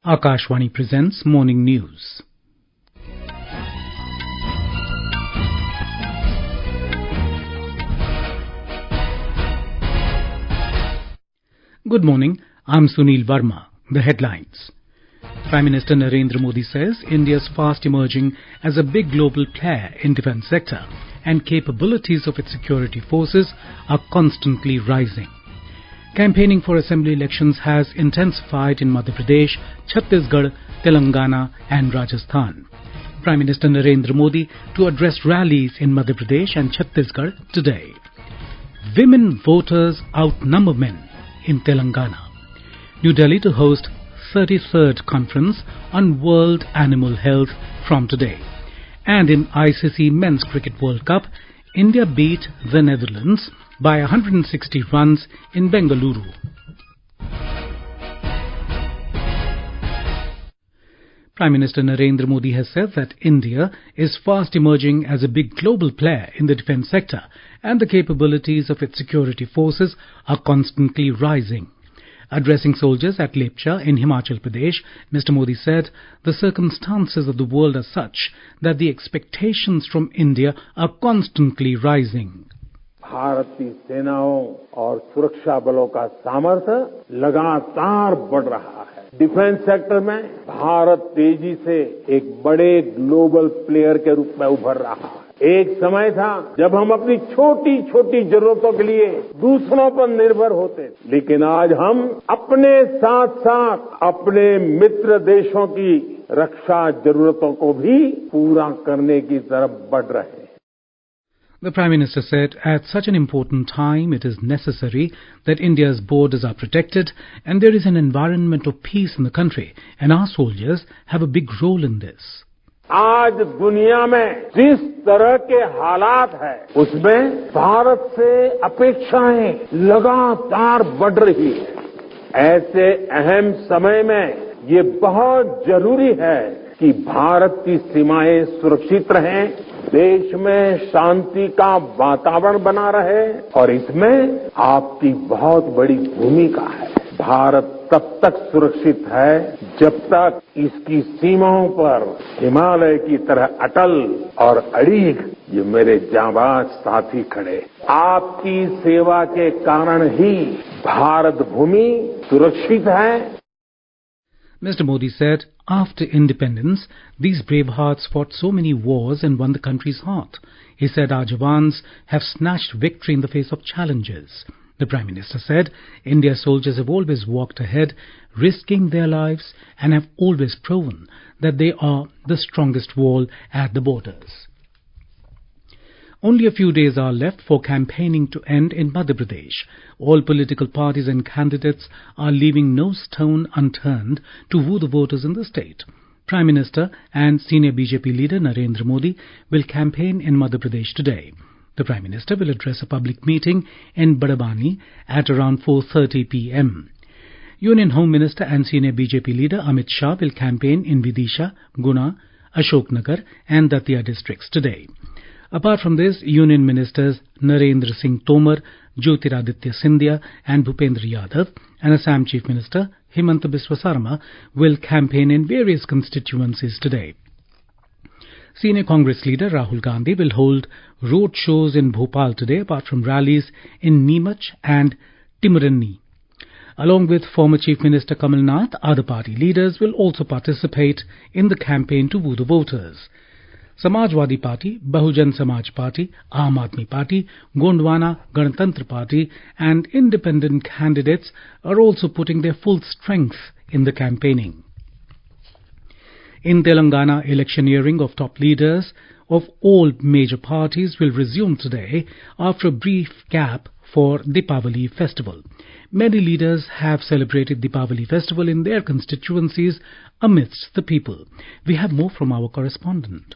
Akashvani presents Morning News. Good morning, I'm Sunil Verma. The headlines. Prime Minister Narendra Modi says India is fast emerging as a big global player in defence sector and capabilities of its security forces are constantly rising. Campaigning for assembly elections has intensified in Madhya Pradesh, Chhattisgarh, Telangana and Rajasthan. Prime Minister Narendra Modi to address rallies in Madhya Pradesh and Chhattisgarh today. Women voters outnumber men in Telangana. New Delhi to host 33rd Conference on World Animal Health from today. And in ICC Men's Cricket World Cup, India beat the Netherlands by 160 runs in Bengaluru. Prime Minister Narendra Modi has said that India is fast emerging as a big global player in the defence sector and the capabilities of its security forces are constantly rising. Addressing soldiers at Lepcha in Himachal Pradesh, Mr. Modi said the circumstances of the world are such that the expectations from India are constantly rising. Bharat की सेनाओं और सुरक्षा बलों का सामर्थ्य लगातार बढ़ रहा है। डिफेंस सेक्टर में भारत तेजी से एक बड़े ग्लोबल प्लेयर के रूप में उभर रहा है। एक समय था जब हम अपनी छोटी छोटी जरूरतों के लिए दूसरों पर निर्भर होते थे, लेकिन आज हम अपने साथ साथ अपने मित्र देशों की रक्षा जरूरतों को भी पूरा करने की तरफ बढ़ रहे हैं। The Prime Minister said, at such an important time, it is necessary that India's borders are protected and there is an environment of peace in the country, and our soldiers have a big role in this. आज दुनिया में जिस तरह के हालात हैं, उसमें भारत से अपेक्षाएं लगातार बढ़ रही है। ऐसे अहम समय में ये बहुत जरूरी है कि भारत की सीमाएं सुरक्षित रहें, देश में शांति का वातावरण बना रहे और इसमें आपकी बहुत बड़ी भूमिका है। भारत तब तक सुरक्षित है जब तक इसकी सीमाओं पर हिमालय की तरह अटल और अड़िग ये मेरे जांबाज साथी खड़े। आपकी सेवा के कारण ही भारत भूमि सुरक्षित है। Mr. Modi said, after independence, these brave hearts fought so many wars and won the country's heart. He said our Jawans have snatched victory in the face of challenges. The Prime Minister said, India's soldiers have always walked ahead, risking their lives, and have always proven that they are the strongest wall at the borders. Only a few days are left for campaigning to end in Madhya Pradesh. All political parties and candidates are leaving no stone unturned to woo the voters in the state. Prime Minister and senior BJP leader Narendra Modi will campaign in Madhya Pradesh today. The Prime Minister will address a public meeting in Badabani at around 4:30 p.m. Union Home Minister and senior BJP leader Amit Shah will campaign in Vidisha, Guna, Ashoknagar and Datia districts today. Apart from this, Union Ministers Narendra Singh Tomar, Jyotiraditya Scindia and Bhupendra Yadav and Assam Chief Minister Himanta Biswa Sarma will campaign in various constituencies today. Senior Congress leader Rahul Gandhi will hold road shows in Bhopal today apart from rallies in Neemach and Timurani. Along with former Chief Minister Kamal Nath, other party leaders will also participate in the campaign to woo the voters. Samajwadi Party, Bahujan Samaj Party, Aam Aadmi Party, Gondwana Ganatantra Party and independent candidates are also putting their full strength in the campaigning. In Telangana, electioneering of top leaders of all major parties will resume today after a brief gap for Deepavali festival. Many leaders have celebrated Deepavali festival in their constituencies amidst the people. We have more from our correspondent.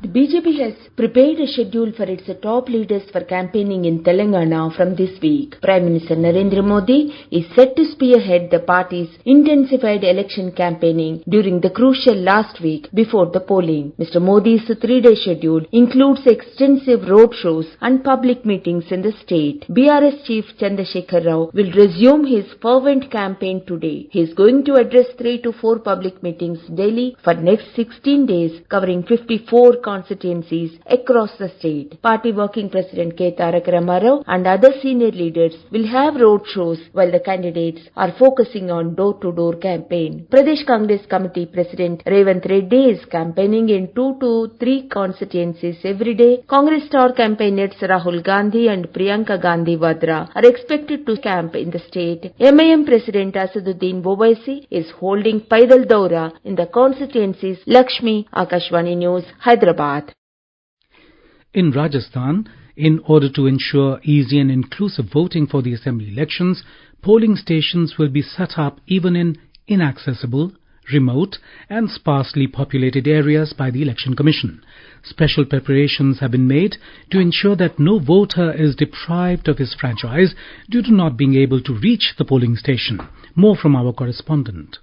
The BJP has prepared a schedule for its top leaders for campaigning in Telangana from this week. Prime Minister Narendra Modi is set to spearhead the party's intensified election campaigning during the crucial last week before the polling. Mr. Modi's 3-day schedule includes extensive road shows and public meetings in the state. BRS Chief Chandrasekhar Rao will resume his fervent campaign today. He is going to address 3 to 4 public meetings daily for next 16 days, covering 54 constituencies across the state. Party Working President K. Tarak Ramarao and other senior leaders will have road shows while the candidates are focusing on door-to-door campaign. Pradesh Congress Committee President Revant Reddy is campaigning in 2 to 3 constituencies every day. Congress star campaigners Rahul Gandhi and Priyanka Gandhi Vadra are expected to camp in the state. MIM President Asaduddin Owaisi is holding Paidal Daura in the constituencies. Lakshmi, Akashvani News, Hyderabad. In Rajasthan, in order to ensure easy and inclusive voting for the assembly elections, polling stations will be set up even in inaccessible, remote and sparsely populated areas by the Election Commission. Special preparations have been made to ensure that no voter is deprived of his franchise due to not being able to reach the polling station. More from our correspondent.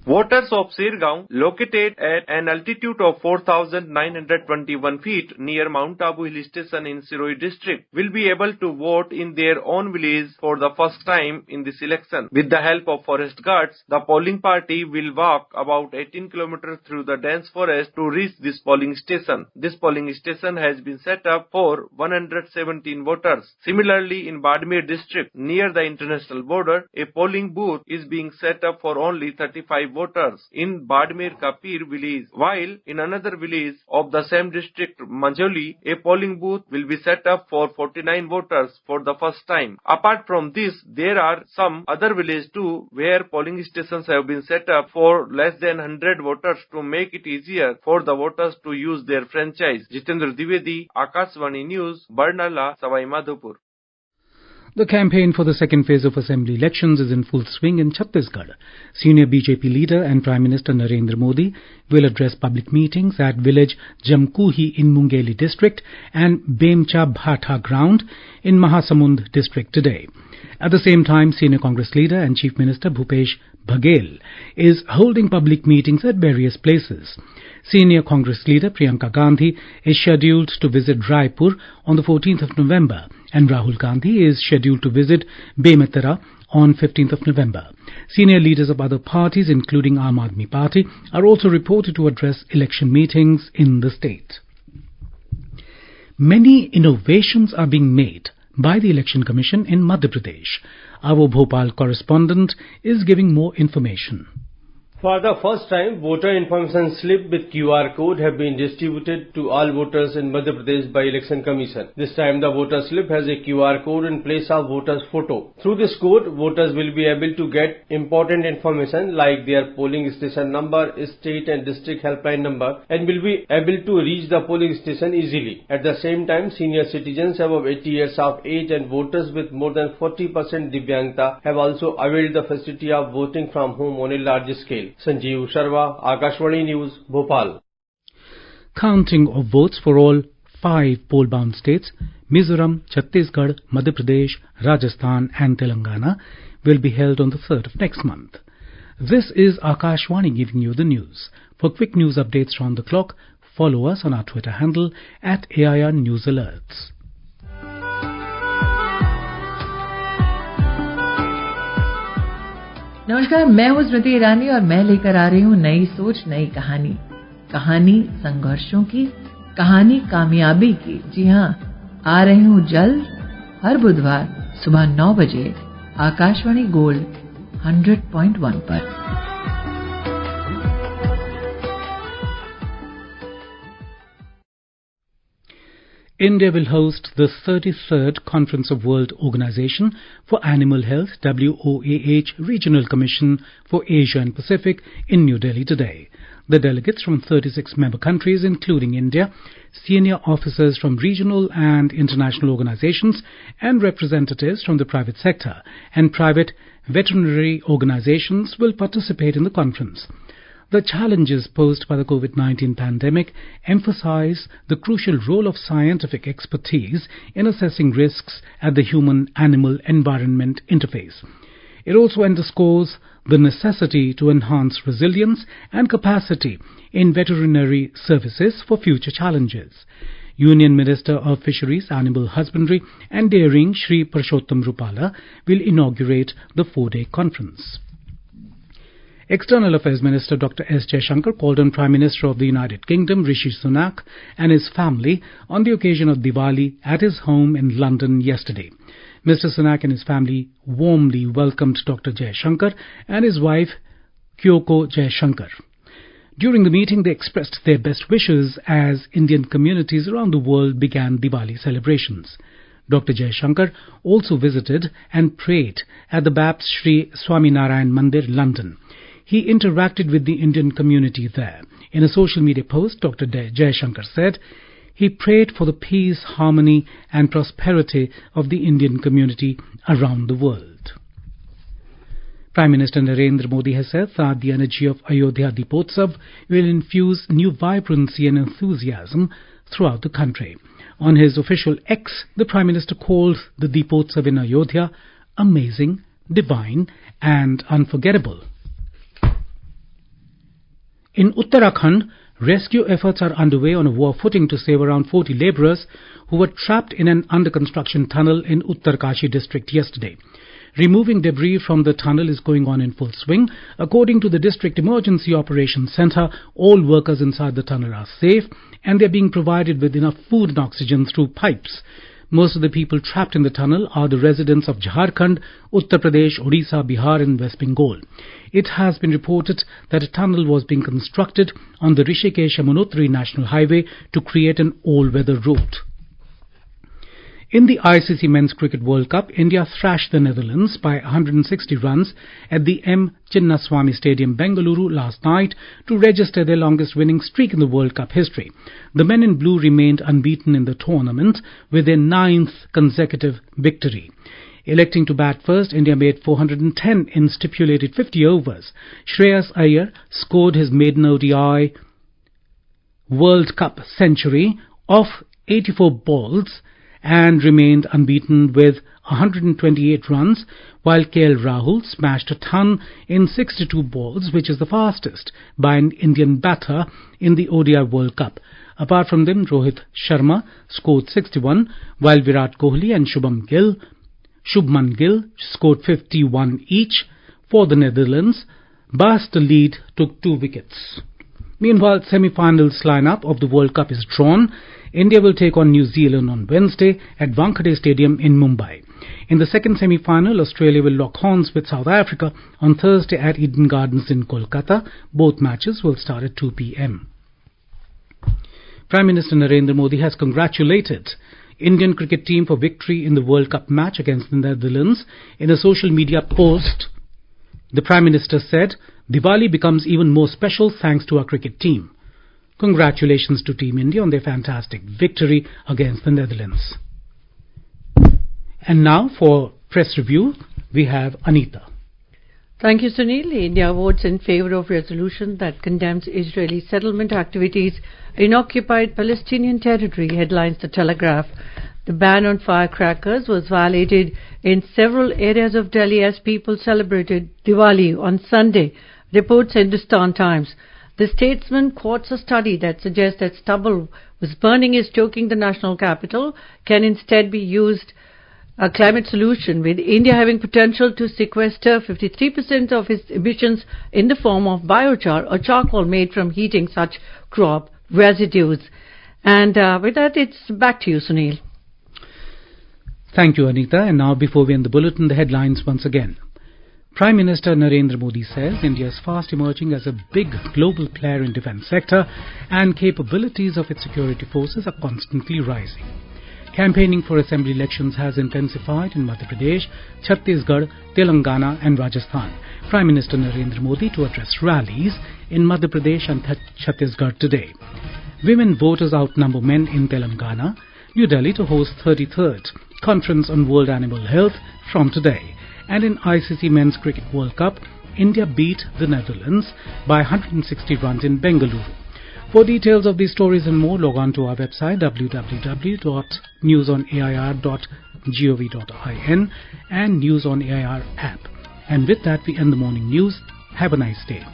Voters of Sirgaon, located at an altitude of 4,921 feet near Mount Abu Hill Station in Siroi district, will be able to vote in their own village for the first time in this election. With the help of forest guards, the polling party will walk about 18 kilometers through the dense forest to reach this polling station. This polling station has been set up for 117 voters. Similarly, in Badmer district, near the international border, a polling booth is being set up for only 35 voters in Badmer Kapir village, while in another village of the same district, Manjoli, a polling booth will be set up for 49 voters for the first time. Apart from this, there are some other villages too where polling stations have been set up for less than 100 voters to make it easier for the voters to use their franchise. Jitendra Dwivedi, Akashvani News, Barnala, Savai Madhopur. The campaign for the second phase of assembly elections is in full swing in Chhattisgarh. Senior BJP leader and Prime Minister Narendra Modi will address public meetings at village Jamkuhi in Mungeli district and Bemcha Bhata ground in Mahasamund district today. At the same time, Senior Congress leader and Chief Minister Bhupesh Baghel is holding public meetings at various places. Senior Congress leader Priyanka Gandhi is scheduled to visit Raipur on the 14th of November and Rahul Gandhi is scheduled to visit Bemetara on 15th of November. Senior leaders of other parties, including Aam Aadmi Party, are also reported to address election meetings in the state. Many innovations are being made by the Election Commission in Madhya Pradesh. Our Bhopal correspondent is giving more information. For the first time, voter information slip with QR code have been distributed to all voters in Madhya Pradesh by Election Commission. This time the voter slip has a QR code in place of voter's photo. Through this code, voters will be able to get important information like their polling station number, state and district helpline number, and will be able to reach the polling station easily. At the same time, senior citizens above 80 years of age and voters with more than 40% Divyangta have also availed the facility of voting from home on a large scale. Sanjeev Sharma, Akashvani News, Bhopal. Counting of votes for all 5 poll-bound states, Mizoram, Chhattisgarh, Madhya Pradesh, Rajasthan and Telangana, will be held on the 3rd of next month. This is Akashvani giving you the news. For quick news updates round the clock, follow us on our Twitter handle @AIR News Alerts. नमस्कार, मैं हूँ स्मृति ईरानी और मैं लेकर आ रही हूँ नई सोच नई कहानी। कहानी संघर्षों की, कहानी कामयाबी की। जी हाँ, आ रही हूँ जल्द हर बुधवार सुबह 9 बजे आकाशवाणी गोल्ड 100.1 पर। India will host the 33rd Conference of World Organization for Animal Health WOAH Regional Commission for Asia and Pacific in New Delhi today. The delegates from 36 member countries, including India, senior officers from regional and international organizations, and representatives from the private sector and private veterinary organizations will participate in the conference. The challenges posed by the COVID-19 pandemic emphasize the crucial role of scientific expertise in assessing risks at the human-animal-environment interface. It also underscores the necessity to enhance resilience and capacity in veterinary services for future challenges. Union Minister of Fisheries, Animal Husbandry and Dairying, Shri Purushottam Rupala, will inaugurate the 4-day conference. External Affairs Minister Dr. S. Jaishankar called on Prime Minister of the United Kingdom, Rishi Sunak, and his family on the occasion of Diwali at his home in London yesterday. Mr. Sunak and his family warmly welcomed Dr. Jaishankar and his wife, Kyoko Jaishankar. During the meeting, they expressed their best wishes as Indian communities around the world began Diwali celebrations. Dr. Jaishankar also visited and prayed at the Babs Sri Swaminarayan Mandir, London. He interacted with the Indian community there. In a social media post, Dr. Jaishankar said he prayed for the peace, harmony and prosperity of the Indian community around the world. Prime Minister Narendra Modi has said that the energy of Ayodhya Deepotsav will infuse new vibrancy and enthusiasm throughout the country. On his official X, the Prime Minister called the Deepotsav in Ayodhya amazing, divine and unforgettable. In Uttarakhand, rescue efforts are underway on a war footing to save around 40 labourers who were trapped in an under-construction tunnel in Uttarkashi district yesterday. Removing debris from the tunnel is going on in full swing. According to the District Emergency Operations Centre, all workers inside the tunnel are safe and they are being provided with enough food and oxygen through pipes. Most of the people trapped in the tunnel are the residents of Jharkhand, Uttar Pradesh, Odisha, Bihar and West Bengal. It has been reported that a tunnel was being constructed on the Rishikesh-Yamunotri National Highway to create an all-weather route. In the ICC Men's Cricket World Cup, India thrashed the Netherlands by 160 runs at the M. Chinnaswamy Stadium, Bengaluru last night to register their longest winning streak in the World Cup history. The men in blue remained unbeaten in the tournament with their 9th consecutive victory. Electing to bat first, India made 410 in stipulated 50 overs. Shreyas Iyer scored his maiden ODI World Cup century off 84 balls and remained unbeaten with 128 runs, while KL Rahul smashed a ton in 62 balls, which is the fastest by an Indian batter in the ODI World Cup. Apart from them, Rohit Sharma scored 61, while Virat Kohli and Shubman Gill scored 51 each. For the Netherlands, Bas de lead took 2 wickets. Meanwhile, semi-finals lineup of the World Cup is drawn. India will take on New Zealand on Wednesday at Wankhede Stadium in Mumbai. In the second semi-final, Australia will lock horns with South Africa on Thursday at Eden Gardens in Kolkata. Both matches will start at 2 p.m. Prime Minister Narendra Modi has congratulated Indian cricket team for victory in the World Cup match against the Netherlands. In a social media post, the Prime Minister said, "Diwali becomes even more special thanks to our cricket team. Congratulations to Team India on their fantastic victory against the Netherlands." And now for press review, we have Anita. Thank you, Sunil. India votes in favor of resolution that condemns Israeli settlement activities in occupied Palestinian territory, headlines The Telegraph. The ban on firecrackers was violated in several areas of Delhi as people celebrated Diwali on Sunday, reports Hindustan Times. The Statesman quotes a study that suggests that stubble was burning is choking the national capital can instead be used a climate solution, with India having potential to sequester 53% of its emissions in the form of biochar or charcoal made from heating such crop residues. And with that, it's back to you, Sunil. Thank you, Anita. And now, before we end the bulletin, the headlines once again. Prime Minister Narendra Modi says India is fast emerging as a big global player in defence sector and capabilities of its security forces are constantly rising. Campaigning for assembly elections has intensified in Madhya Pradesh, Chhattisgarh, Telangana and Rajasthan. Prime Minister Narendra Modi to address rallies in Madhya Pradesh and Chhattisgarh today. Women voters outnumber men in Telangana. New Delhi to host 33rd Conference on World Animal Health from today. And in ICC Men's Cricket World Cup, India beat the Netherlands by 160 runs in Bengaluru. For details of these stories and more, log on to our website www.newsonair.gov.in and News on AIR app. And with that, we end the morning news. Have a nice day.